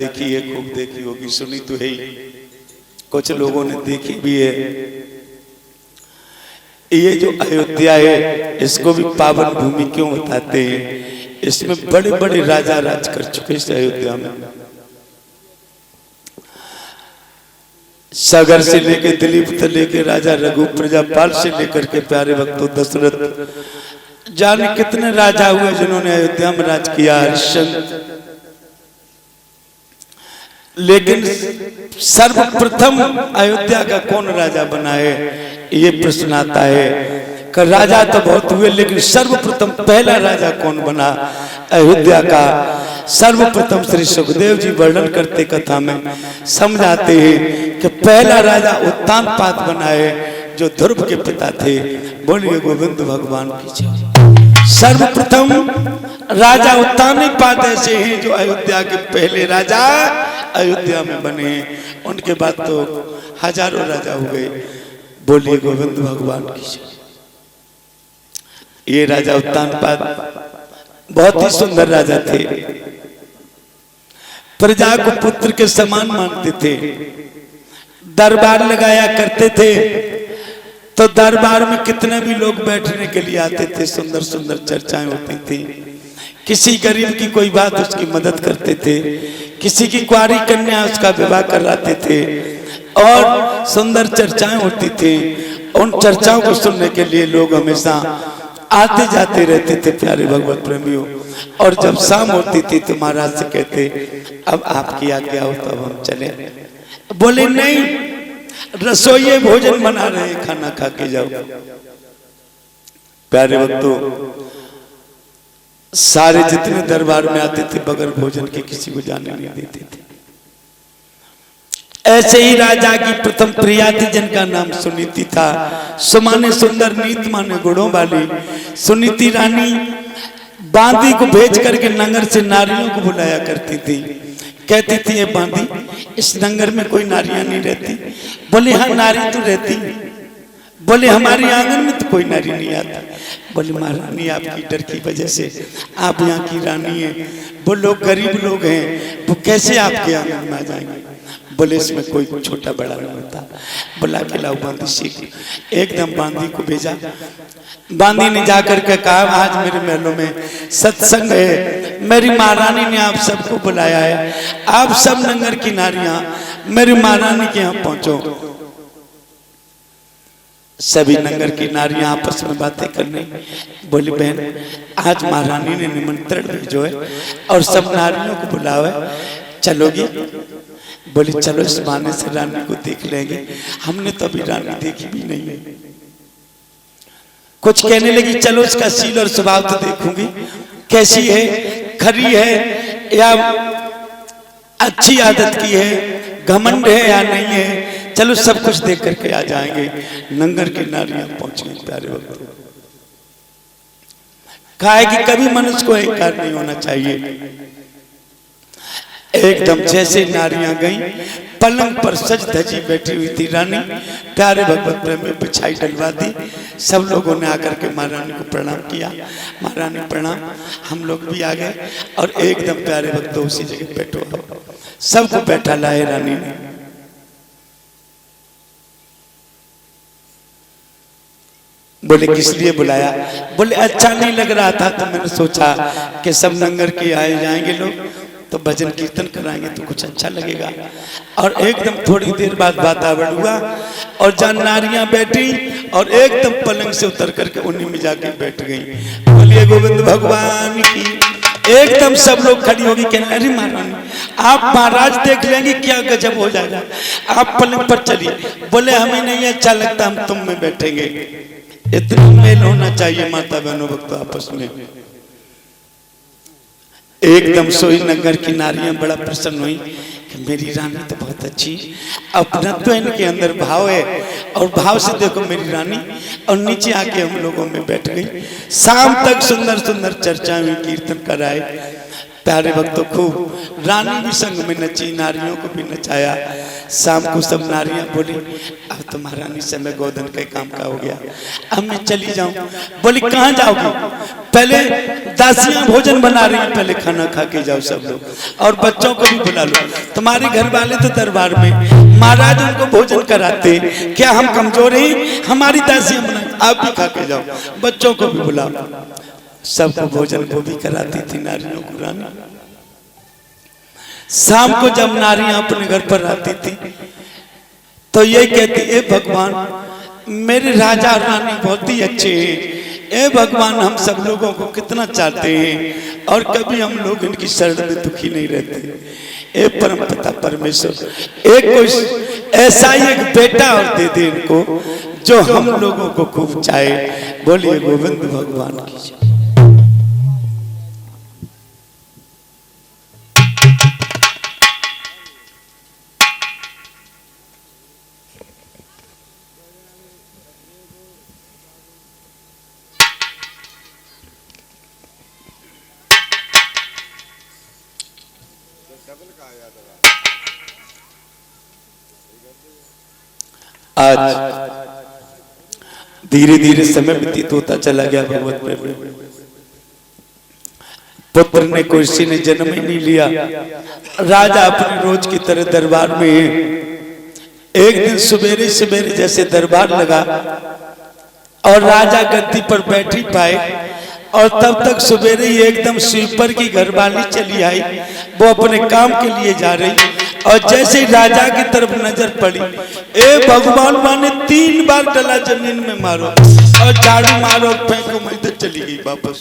देखी है, खूब देखी होगी, सुनी तो है ही, कुछ लोगों ने देखी भी है। ये जो अयोध्या है इसको भी पावन भूमि क्यों बताते हैं? इसमें बड़े बड़े राजा राज कर चुके इस अयोध्या में। सागर से लेकर दिलीप से लेकर राजा रघु प्रजापाल से लेकर के प्यारे भक्तों दशरथ, जाने कितने राजा हुए जिन्होंने अयोध्या में राज किया। हरिश्चंद्र, लेकिन सर्वप्रथम अयोध्या का कौन राजा बना है, ये प्रश्न आता है। कि राजा तो बहुत हुए, लेकिन सर्वप्रथम पहला राजा कौन बना अयोध्या का? सर्वप्रथम श्री सुखदेव जी वर्णन करते कथा में समझाते हैं कि पहला राजा उत्तानपाद बना है, जो ध्रुव के पिता थे। बोलिए गोविंद भगवान की जय। सर्वप्रथम राजा उत्तानपाद ऐसे हैं जो अयोध्या के पहले राजा अयोध्या में बने। उनके बाद तो हजारों राजा हो गए। बोलिए गोविंद भगवान की जय। ये राजा उत्तानपाद बहुत ही सुंदर राजा थे, प्रजा को पुत्र के समान मानते थे, दरबार लगाया करते थे। तो दरबार में कितने भी लोग बैठने के लिए आते थे, सुंदर सुंदर चर्चाएं होती थी। किसी गरीब की कोई बात उसकी मदद करते थे, किसी की कुंवारी कन्या उसका विवाह कराते थे, और सुंदर चर्चाएं होती थी। उन चर्चाओं को सुनने के लिए लोग हमेशा आते जाते रहते थे प्यारे भगवत प्रेमियों। और जब शाम होती थी तो महाराज से कहते, अब आपकी आज्ञा हो तो अब हम चले। बोले नहीं, रसोइये भोजन बना रहे, खाना खा के जाओ। प्यारे भक्तों, सारे जितने दरबार में आते थे बगैर भोजन के किसी को जाने नहीं देते थे। ऐसे ही राजा की प्रथम प्रिया थी जिनका नाम सुनीति था। सुमाने सुंदर, नीत माने गुणों वाली सुनीति रानी बांदी को भेज करके नगर से नारियों को बुलाया करती थी। कहती थी, ये बांदी, इस नगर में कोई नारियां नहीं रहती? बोले हाँ, नारी तो रहती। बोले हमारे आंगन में तो कोई नारी नहीं आता। बोले महारानी, आपकी डर की वजह से, आप यहाँ की रानी हैं, वो लोग गरीब लोग हैं, वो कैसे आपके आंगन में आ जाएंगे? बोले इसमें कोई छोटा बड़ा नहीं होता। बुला के लाओ बांदी सीख। एकदम बांदी को भेजा। बांदी ने जाकर के कहा, आज मेरे महलों में सत्संग है, मेरी महारानी ने आप सबको बुलाया है, आप सब नगर की नारियां मेरी महारानी के यहाँ पहुंचो। सभी नगर की नारियां आपस में बातें करने। बोली बहन, आज महारानी ने निमंत्रण भेजो है और सब नारियों को बुलाओ है, चलोगी? बोली चलो, इस बहाने से रानी को देख लेंगे, हमने तो अभी रानी देखी भी नहीं है। कुछ कहने लगी, चलो इसका सील और स्वभाव तो देखूंगी, कैसी है, खरी है या अच्छी आदत की है, घमंड है या नहीं है, चलो सब कुछ देख करके आ जाएंगे। नंगर की नारियां पहुंची। प्यारे वक्त कहा है कि कभी मनुष्य को अहंकार नहीं होना चाहिए। एकदम जैसे नारियां गई, पलंग पर सज धजी बैठी हुई थी रानी। प्यारे भगवत प्रेम में बिछाई डलवा दी। सब लोगों ने आकर के महारानी को प्रणाम किया। महारानी प्रणाम, हम लोग भी आ गए। और एकदम प्यारे भक्त उसी जगह बैठो, सबको बैठा लाए रानी ने। बोले किस लिए बुलाया? बोले अच्छा नहीं लग रहा था तो मैंने सोचा कि सब नंगर के आए जाएंगे लोग तो भजन कीर्तन कराएंगे तो कुछ अच्छा लगेगा। और एकदम थोड़ी देर बाद वातावरण हुआ और जहाँ नारियां बैठी और एकदम पलंग से उतर करके उन्हीं में जाके बैठ गई। बोलिए गोविंद भगवान की। एकदम सब लोग खड़ी होगी, कहने अरे महारानी, आप महाराज देख लेंगे क्या गजब हो जाएगा, आप पलंग पर चलिए। बोले हमें नहीं अच्छा लगता, हम तुम में बैठेंगे। इतना मेल होना चाहिए माता बहनों भक्तों आपस में। एकदम सोई नगर की नारियां बड़ा प्रसन्न हुई कि मेरी रानी तो बहुत अच्छी, अपना तो इनके अंदर भाव है और भाव से देखो मेरी रानी। और नीचे आके हम लोगों में बैठ गई। शाम तक सुंदर सुंदर चर्चा हुई, कीर्तन कराए। प्यारे भक्तों खूब रानी भी संग में नची, नारियों को भी नचाया। शाम को सब नारियां बोली अब तो महारानी से मैं गोधन के काम का हो गया, अब मैं चली जाऊं। बोली कहाँ जाओगी? पहले दासियां भोजन बना रही हैं, पहले खाना खा के जाओ सब लोग और बच्चों को भी बुला लो। तुम्हारे घर वाले तो दरबार में महाराज उनको भोजन कराते, क्या हम कमजोर हैं? हमारी दासियां बनाई, आप भी खा के जाओ, बच्चों को भी बुलाओ। सबको भोजन वो भी कराती थी नारियों को रानी। शाम को जब नारियां अपने घर पर आती थी तो ये कहती, ए भगवान मेरे राजा रानी बहुत ही अच्छे हैं, ए भगवान हम सब लोगों को कितना चाहते हैं और कभी हम लोग इनकी शरण में दुखी नहीं रहते। ए परम पिता परमेश्वर एक कोई ऐसा ही एक बेटा और दे दे इनको जो हम लोगों को खूब चाहे। बोलिए गोविंद भगवान की। आज धीरे धीरे समय व्यतीत होता चला गया। भगवत प्रेम पुत्र ने कुर्सी ने जन्म ही नहीं लिया। राजा अपने रोज की तरह दरबार में है। एक दिन सवेरे सवेरे जैसे दरबार लगा और राजा गद्दी पर बैठी पाए और तब तक सवेरे ही एकदम स्वीपर की घरवाली चली आई। वो अपने काम के लिए जा रही और जैसे राजा की तरफ नजर पड़ी, ए भगवान माने 3 बार डला जमीन में मारो और झाड़ू मारो और फेंको, मैं तो चली गई वापस।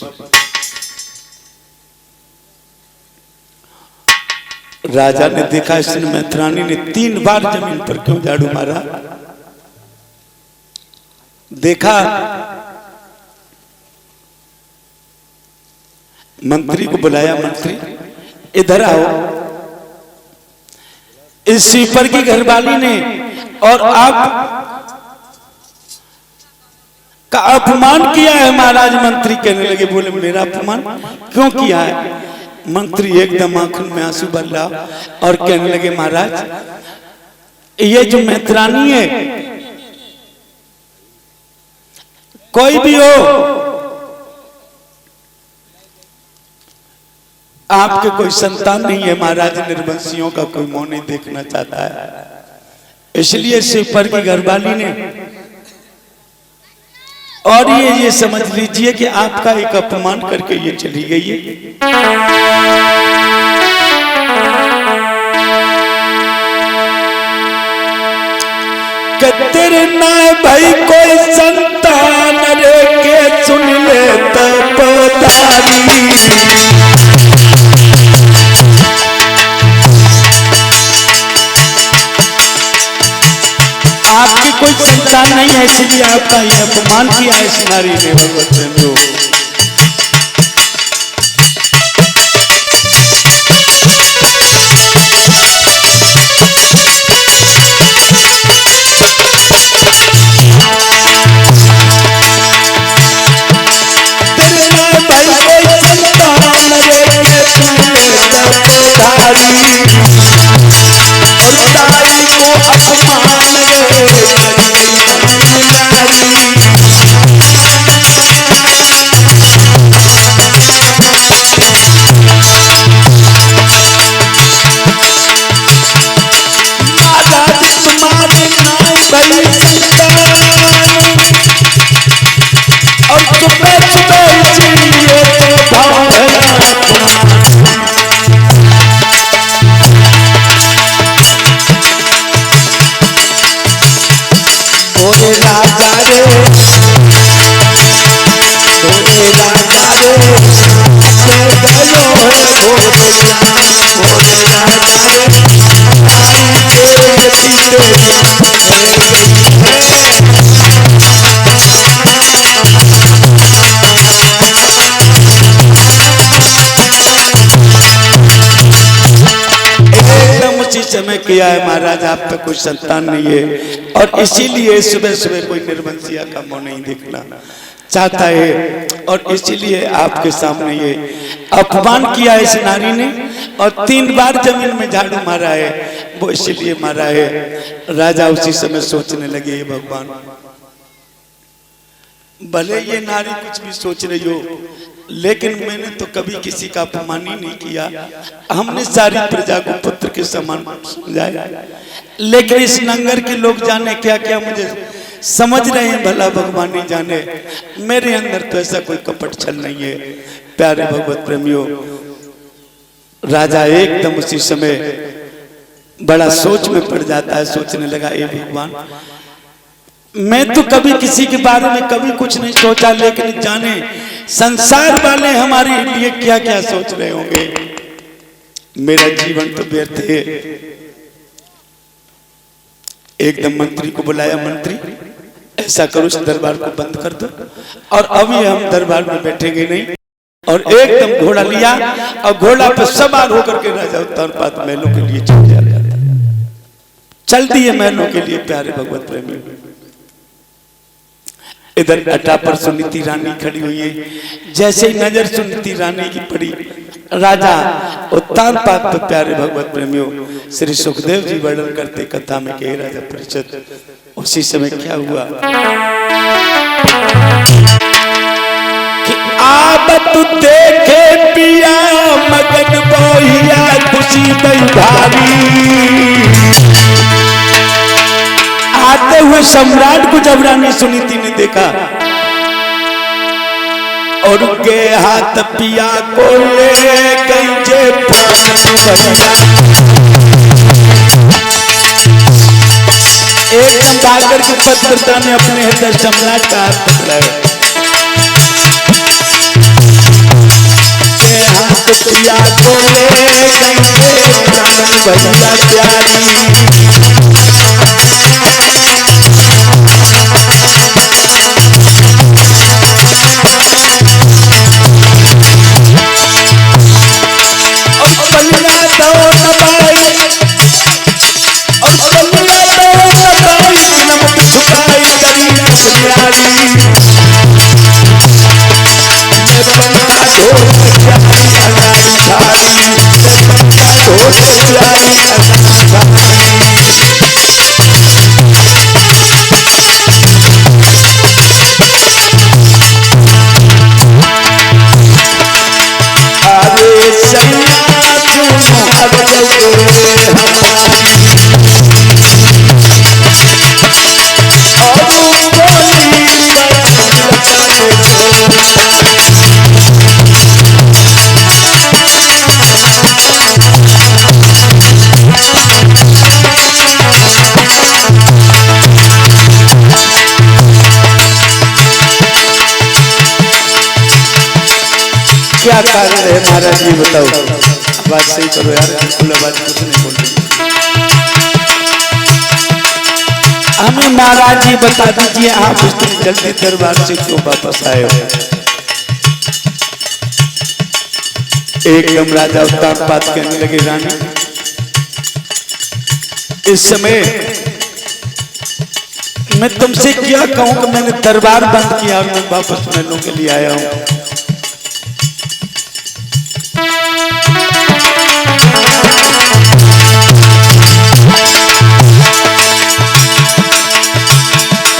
राजा ने देखा इसने मैत्रानी ने 3 बार जमीन पर क्यों झाड़ू मारा। देखा मंत्री को बुलाया, मंत्री इधर आओ। इस स्वीपर की घरवाली ने और आप का अपमान किया है महाराज। मंत्री कहने लगे, बोले मेरा अपमान क्यों किया है? मंत्री एकदम आंखों में आंसू भर रहा और कहने लगे, महाराज ये जो मैत्रानी है, कोई भी हो आपके कोई संतान नहीं है। महाराज निर्वंशियों का कोई मुंह नहीं देखना चाहता है, इसलिए स्वीपर की घरवाली ने और ये समझ लीजिए कि आपका एक अपमान करके ये चली गई है। तेरे ना भाई कोई संतान रे के सुन ले तपदारी। आपकी कोई संतान नहीं है, इसलिए आपका ये अपमान किया है इस नारी ने। भगवत प्रेम समय किया है महाराज, आप पे कोई संतान नहीं है और इसीलिए सुबह सुबह कोई निर्वंशिया का मुंह नहीं देखना चाहता है और इसीलिए आपके सामने ये अपमान किया है इस नारी ने और 3 बार जमीन में झाड़ू मारा है। वो इसीलिए मारा है। राजा उसी समय सोचने लगे, भगवान भले ये नारी कुछ भी सोच रही हो, लेकिन मैंने तो कभी किसी का अपमान ही नहीं किया। हमने सारी प्रजा को पुत्र के समान समझाया। लेकिन इस नंगर के लोग जाने क्या क्या मुझे समझ रहे हैं, भला भगवान ही जाने। मेरे अंदर तो ऐसा कोई कपट छल नहीं है। प्यारे भगवत प्रेमियों, राजा एकदम उसी समय बड़ा सोच में पड़ जाता है। सोचने लगा, ए भगवान, मैं तो कभी किसी के बारे में कभी कुछ नहीं सोचा, लेकिन जाने संसार वाले हमारे लिए क्या क्या सोच रहे होंगे। मेरा जीवन तो व्यर्थ है। एकदम मंत्री को बुलाया, मंत्री ऐसा करो, इस दरबार को बंद कर दो और अभी हम दरबार में बैठेंगे नहीं। और एकदम घोड़ा लिया और घोड़ा पर सवार होकर के राजा उत्तानपाद महलों के लिए चल दिया। चल दिए महलों के लिए। प्यारे भगवत प्रेमी, इधर अटा पर सुनीति रानी खड़ी हुई है। जैसे ही नजर सुनीति रानी की पड़ी, राजा उत्तानपाद पर, प्यारे भगवत प्रेमियों, श्री सुखदेव जी वर्णन करते कथा में कहे, राजा परीक्षित, उसी समय क्या हुआ कि आप तू देखे पिया मगन बोहिया खुशी भारी। आते हुए सम्राट को जब रानी सुनीति ने देखा और उनके हाथ पिया को ले गई जे एकदम भागर के पत्रता ने अपने हृदय सम्राट का हाथ पकड़ाया। हाथ पिया को ले गई जे भैया प्यारी। क्या कारण है महाराज जी, बताओ। आवाज सही करो यार, बिल्कुल आवाज कुछ नहीं बोल रही। हमें महाराज जी बता दीजिए, आप इतनी जल्दी दरबार से क्यों वापस आए हो? एकदम राजा उत्तानपाद कहने लगे, रानी इस समय मैं तुमसे क्या कहूं कि मैंने दरबार बंद किया और मैं वापस महलों के लिए आया हूं।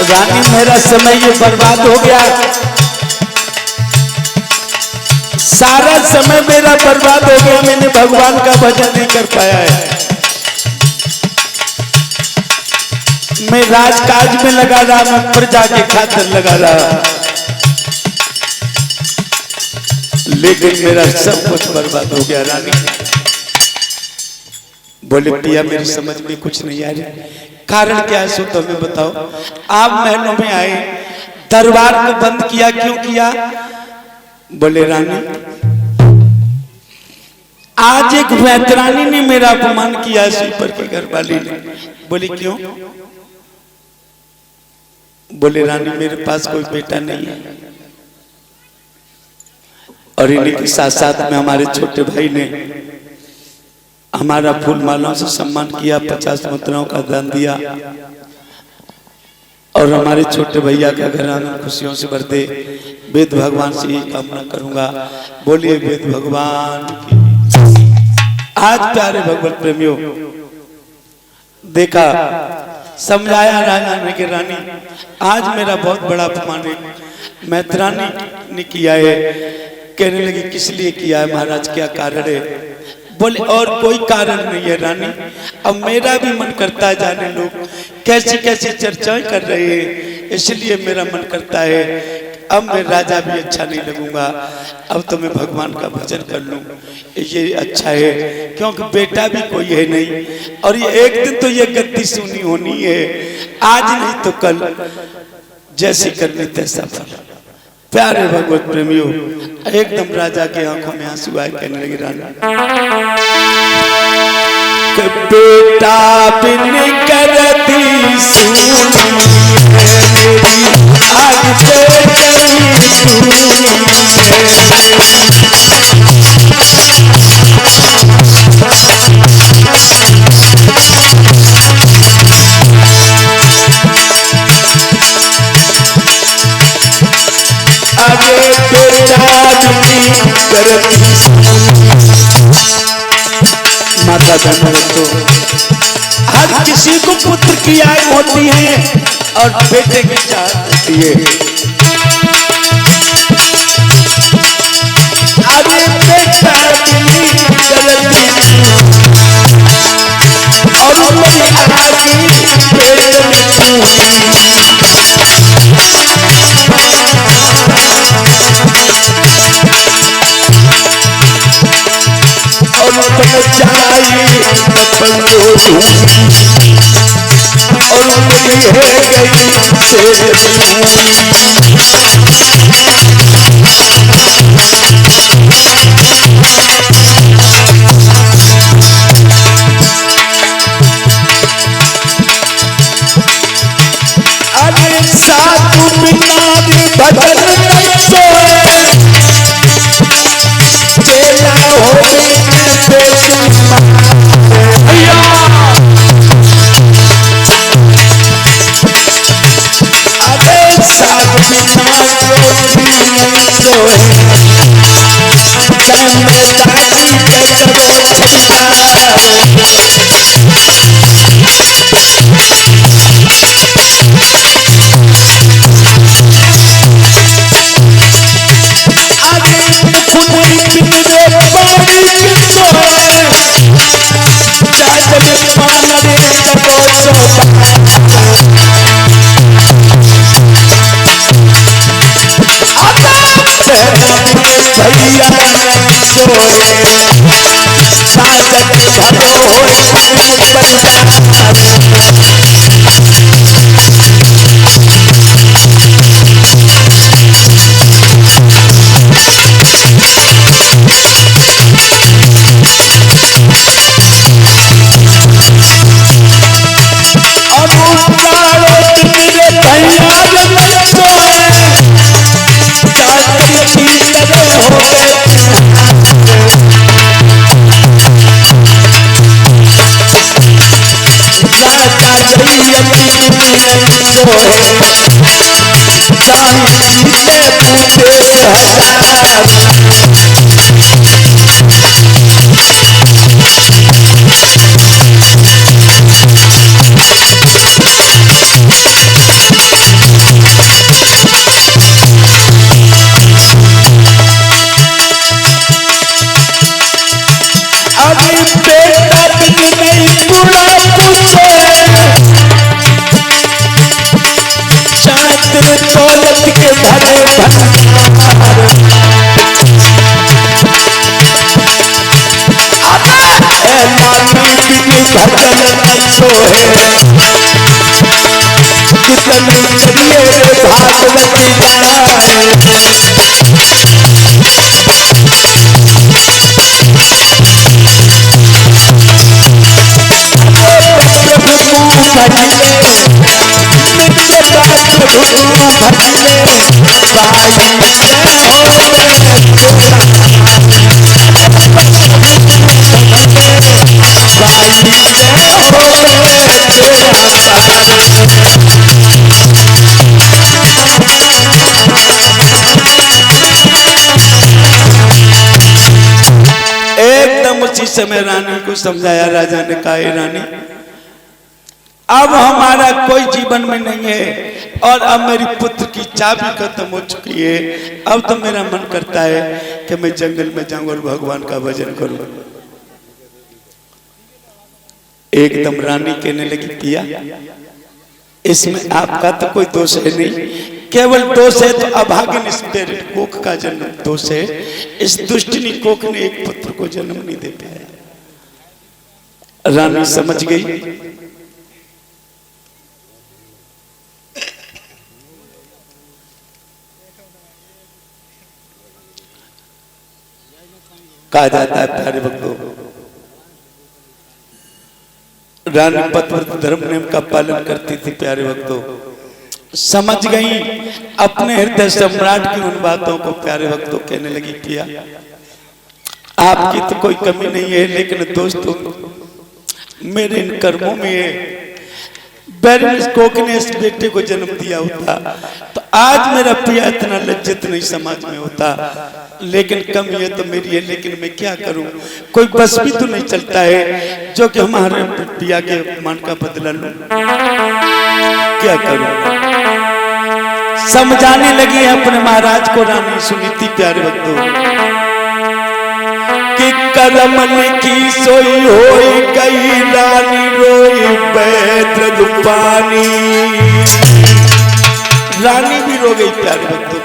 रानी, मेरा समय ये बर्बाद हो गया, सारा समय मेरा बर्बाद हो गया। मैंने भगवान का भजन नहीं कर पाया है। मैं राजकाज में लगा रहा, मैं प्रजा के खातिर लगा रहा, लेकिन मेरा सब कुछ बर्बाद हो गया। रानी बोले, पिया मेरी समझ में कुछ नहीं आ रही, कारण क्या है सो तो हमें बताओ। आप महलों में आए, दरबार को बंद किया, क्यों किया? बोले, रानी आज एक वैतरानी ने मेरा अपमान किया, स्वीपर की घरवाली ने। बोले, क्यों? बोले, रानी मेरे पास कोई बेटा नहीं है और इन्हीं के साथ साथ में हमारे छोटे भाई ने हमारा फूल मालाओं से सम्मान किया, 50 मुद्राओं का दान दिया और हमारे छोटे भैया का घर आंगन खुशियों से भर दे। वेद भगवान से यही कामना करूंगा। बोलिए वेद भगवान की। आज प्यारे भगवत प्रेमियों, देखा, समझाया राजा ने कि रानी आज मेरा बहुत बड़ा अपमान है मैत्रानी ने किया है। कहने लगी किस लिए किया है महाराज, क्या कारण है? बोले और कोई कारण नहीं है रानी, अब मेरा भी मन करता है जाने लोग कैसी कैसी चर्चाएं कर रहे हैं, इसलिए मेरा मन करता है अब मैं राजा भी अच्छा नहीं लगूंगा, अब तो मैं भगवान का भजन कर लूं, ये अच्छा है क्योंकि बेटा भी कोई है नहीं और ये एक दिन तो ये गद्दी सुनी होनी है, आज नहीं तो कल जैसी करनी तैसा फल। प्यारे भगवत प्रेमियों, एकदम राजा के आंखों में आंसू आए, कहने लगी रानी बेटा बिन करती सुनी आज अरे बेटा करती माता बहनों तो हर किसी को पुत्र की आय होती है और बेटे की चाहत होती है। अरे बेटा और मेरी आगे पेट में और चाहिए और मेरी है गई से अरे साधु बिना भजन चेला हो समय रानी को समझाया, राजा ने कहा रानी अब हमारा कोई जीवन में नहीं है और अब मेरी पुत्र की चाबी खत्म हो चुकी है। अब तो मेरा मन करता है कि मैं जंगल में जाऊं और भगवान का भजन करूं। एकदम रानी कहने लगी पिया, इसमें आपका तो कोई दोष है नहीं, केवल दोष है तो अभागिन इस कोक का जन्म दोष है। इस दुष्टनी कोक ने एक पुत्र को जन्म नहीं दे पाया। रानी समझ गई। कहा जाता है प्यारे भक्तों, रानी पतिव्रता धर्म नियम का पालन करती थी। प्यारे भक्तों समझ गई अपने हृदय सम्राट की उन बातों को। प्यारे भक्तों कहने लगी पिया, आपकी तो कोई कमी नहीं है, लेकिन दोस्तों मेरे इन कर्मों में है। बैरन कोक ने इस बेटे को जन्म दिया होता तो आज मेरा पिया इतना लज्जित नहीं समाज में होता। लेकिन कम ये तो मेरी है, लेकिन मैं क्या करूं, कोई बस भी तो नहीं चलता है जो कि हमारे पिया के अपमान का बदला लूं। क्या करूं? समझाने लगी अपने महाराज को रानी सुनीति। प्यारे भक्तों कि करम लिखी सोई होई गई रानी रोई बैद्र दुपानी। रानी भी रो गई। प्यारे भक्तों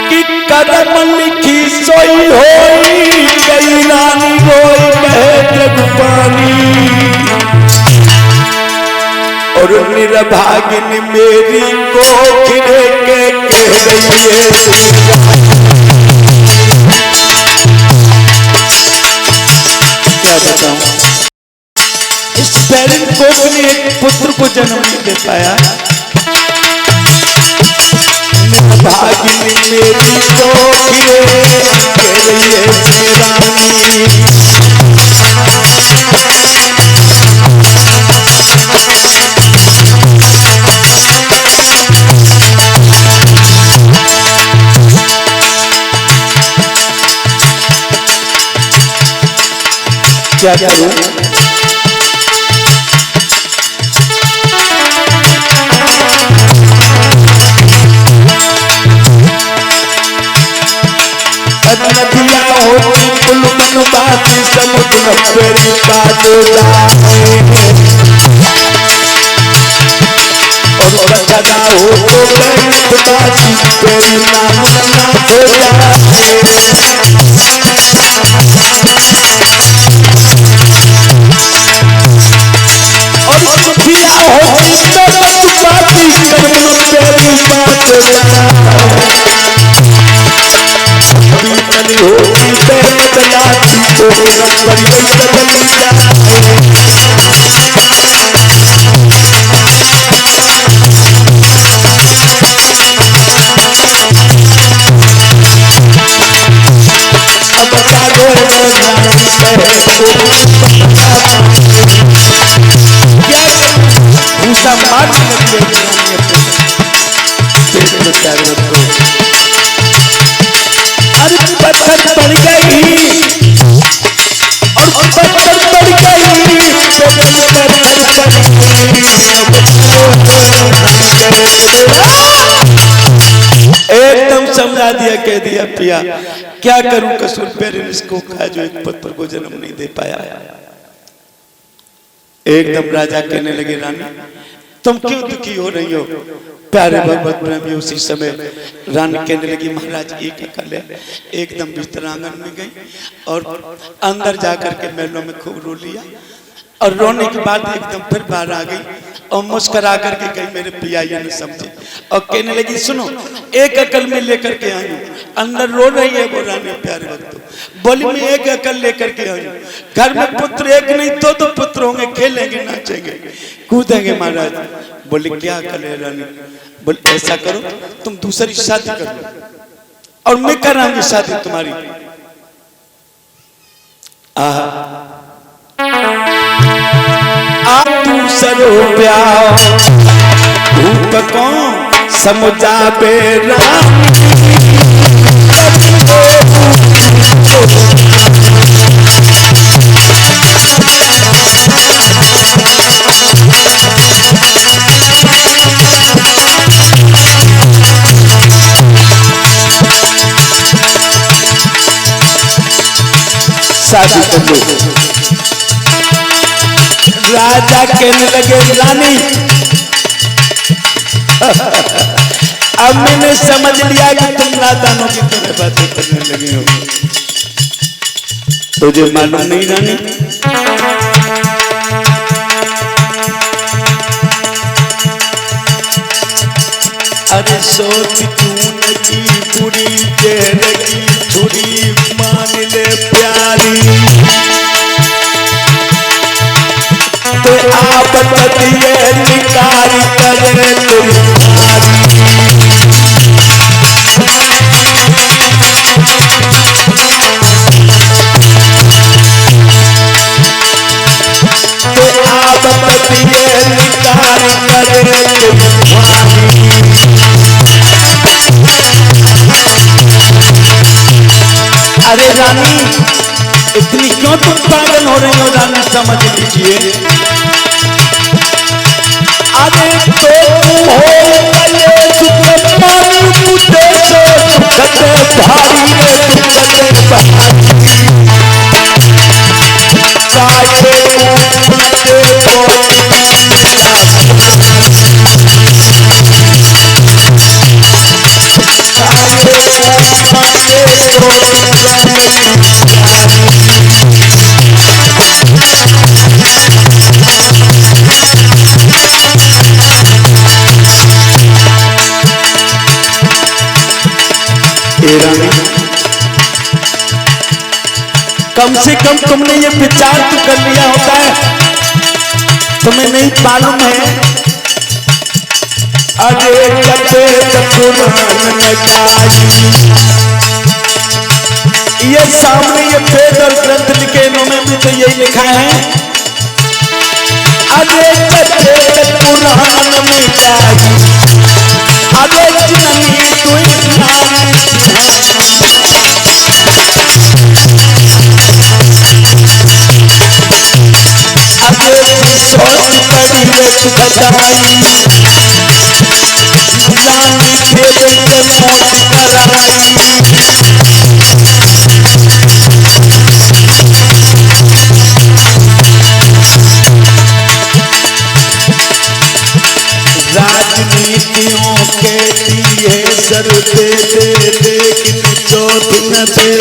कि करम लिखी सोई होई गई रानी रोई बैद्र दुपानी। और निर्भागिन मेरी को गिरे के कह रही है क्या बताऊं, इस बैरन कोक ने एक पुत्र को जन्म नहीं दे पाया। निर्भागिन मेरी को गिरे कह रही है रानी। क्या करूं? नदियां होती कुल मन बात समुद्र पेरी बादला और सदा हो तो गई बासी पेरी नाम ना हो जाए। और सुखिया होती तो बाती समुद्र पेरी बादला बीतली होती बदलाती तो बड़ी बदल जाए। अब जागो भूसा मारने लगी अरे पत्थर पड़ गई और पत्थर पड़ गई एकदम समझा दिया, कह दिया पिया क्या करूं, कसूर पेरेंट्स को खाया जो एक पुत्र को जन्म नहीं दे पाया। एकदम राजा कहने लगे रानी तुम क्यों दुखी हो रही हो। प्यारे भगवत प्रेमी उसी समय रानी कहने लगी महाराज एक कर ले। एकदम बिस्तर आंगन में गई और अंदर जाकर के महलों में खूब रो लिया और रोने के बाद एकदम फिर बाहर आ गई और मुस्कुरा करके गई मेरे पिया ये न समझे और कहने लगी सुनो एक अकल में लेकर के आई हूँ। अंदर रो रही है वो रानी। प्यारे भक्तों बोली मैं एक अकल लेकर के आई हूँ। घर में पुत्र एक नहीं दो पुत्र होंगे, खेलेंगे नाचेंगे कूदेंगे। महाराज बोले क्या अकल है रानी। बोले ऐसा करो तुम दूसरी शादी कर लो और मैं कराऊंगी शादी तुम्हारी। आप दूसरो प्यार धूप कौन समझा बेरा शादी कर लो। राजा कहने लगे रानी अब मैंने समझ लिया कि तुम नादानों की तरह बातें करने लगे हो। तुझे मालूम नहीं रानी, अरे सोच क्यों की बुरी जहर की छुरी मान ले प्यारी, तो आप दिए निकार करे तेरी अरे रानी इतनी क्यों तुम पागल हो रही हो रानी, समझ लीजिए। अरे तो हो पानी तुझे भारी कम से कम तुमने ये विचार तो कर लिया होता है, तुम्हें नहीं मालूम है। अरे ये सामने ये वेद और ग्रंथ लिखे, इन्होंने भी तो यही लिखा है। अरे पुराण में जागी, अरे जननी तू सोच पड़ी बताई रानी खेल राजनीतियों कहती है सर दे दे लेकिन चोट न दे।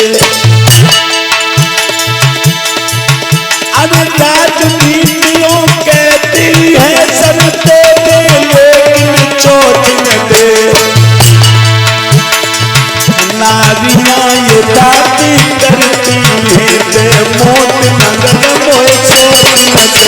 अरे राजनीतियों कहती है सर दे दे लेकिन चोट न दे। नारियां ये दाती करती है दे मोट नगर मोए चोट न दे।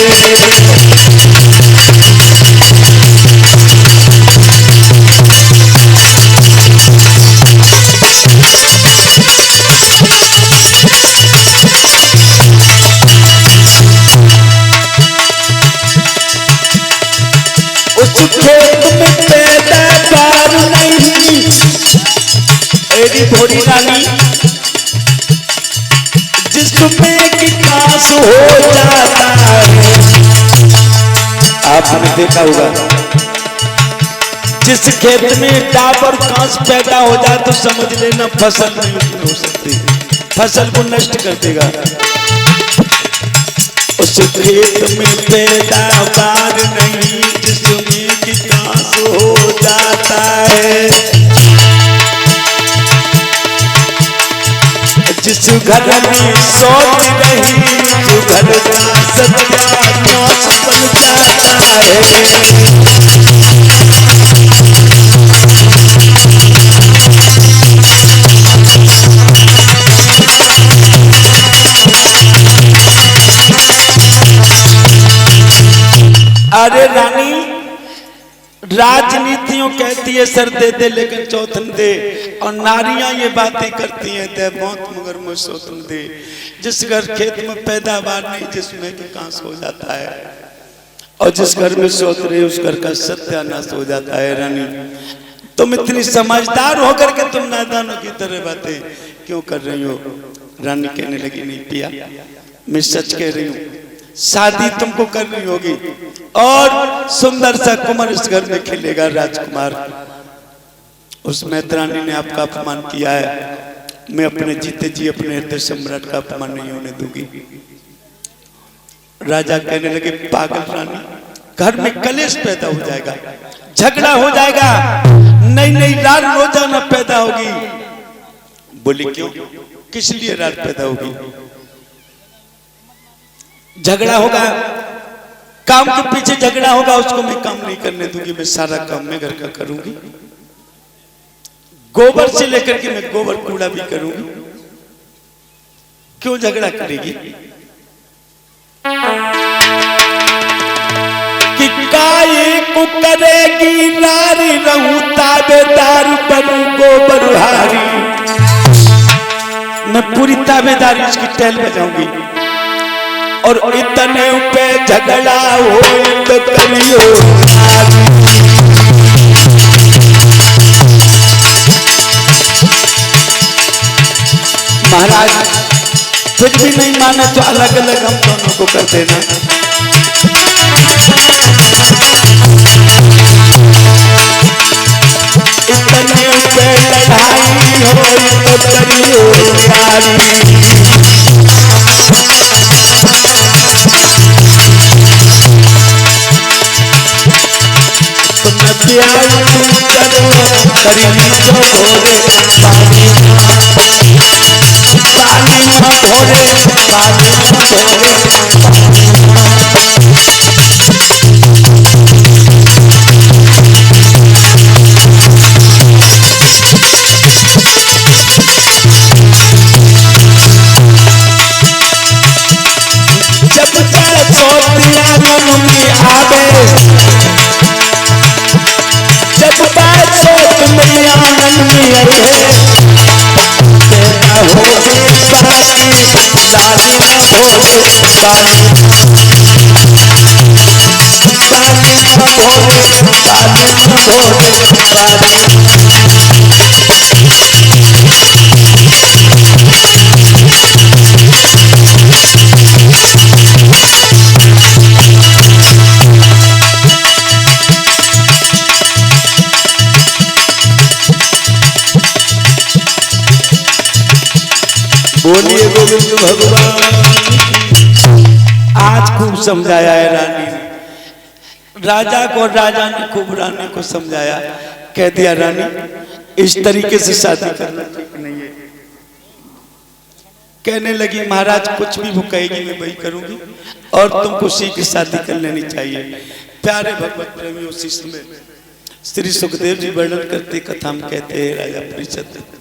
खेत में पैदावार नहीं, एडी थोड़ी रानी जिसमें कि काश हो जाता है। आपने देखा होगा जिस खेत में डाब और कांस पैदा हो जाए तो समझ लेना फसल नहीं हो सकती, फसल को नष्ट कर देगा। उस खेत में पैदावार नहीं जिसमें कि कांस हो जाता है। जिस घर में सोच रही जो घर का सत्यानाश बन जाता है। अरे रानी राजनीतियों कहती है सर दे दे लेकिन चौथन दे, और नारियां ये बातें करती हैं ते बहुत मगर मुझ चौथन दे। जिस घर खेत में पैदावार नहीं जिसमें कि कांस हो जाता है, और जिस घर में सोच रहे उस घर का सत्यानाश हो जाता है। रानी तुम इतनी समझदार होकर के तुम नादानों की तरह बातें क्यों कर रही हो? रानी कहने लगी नहीं पिया, मैं सच कह रही हूँ, शादी तुमको करनी होगी और सुंदर सा कुमार इस घर में खेलेगा राजकुमार। उस मैत्रानी ने आपका अपमान किया है, मैं अपने जीते जी अपने हृदय सम्राट का अपमान नहीं होने दूंगी। राजा कहने लगे पागल रानी, घर में कलेश पैदा हो जाएगा, झगड़ा हो जाएगा, नई नई रात रोजाना पैदा होगी। बोली क्यों, किस लिए रात पैदा होगी? झगड़ा होगा, काम के पीछे झगड़ा होगा, उसको मैं काम नहीं करने दूंगी, मैं सारा काम मैं घर का करूंगी। गोबर से लेकर के मैं गोबर कूड़ा भी करूंगी, क्यों झगड़ा करेगी? कि काये को करेगी नारी, रहूं ताबेदार बनूं गोबरहारी। मैं पूरी ताबेदारी उसकी टैल बजाऊंगी, और इतने पे झगड़ा हो तो करियो महाराज। कुछ भी नहीं माने तो अलग अलग हम दोनों को कर देना। इतने पे लड़ाई हो तो करियो यारी। प्यार तुम करो करीबी जो भोरे पानी माँ भोरे पानी भोरे। जब सोतिया मन में आवे, जब बात सोच में आंगन में आई है, तेरा हो गए पानी डाली न भोले पानी, डाली न भोले डाली न भोले पानी। बोलिए गोविंद भगवान। आज खूब समझाया है रानी ने, राजा को, राजा ने खूब रानी को समझाया। कह दिया रानी इस तरीके से शादी करना ठीक नहीं है। कहने लगी महाराज कुछ भी वो कहेगी मैं वही करूंगी, और तुमको उसी की शादी कर लेनी चाहिए। प्यारे भगवत प्रेमी उसी समय श्री सुखदेव जी वर्णन करते कथा में कहते हैं राजा परीक्षित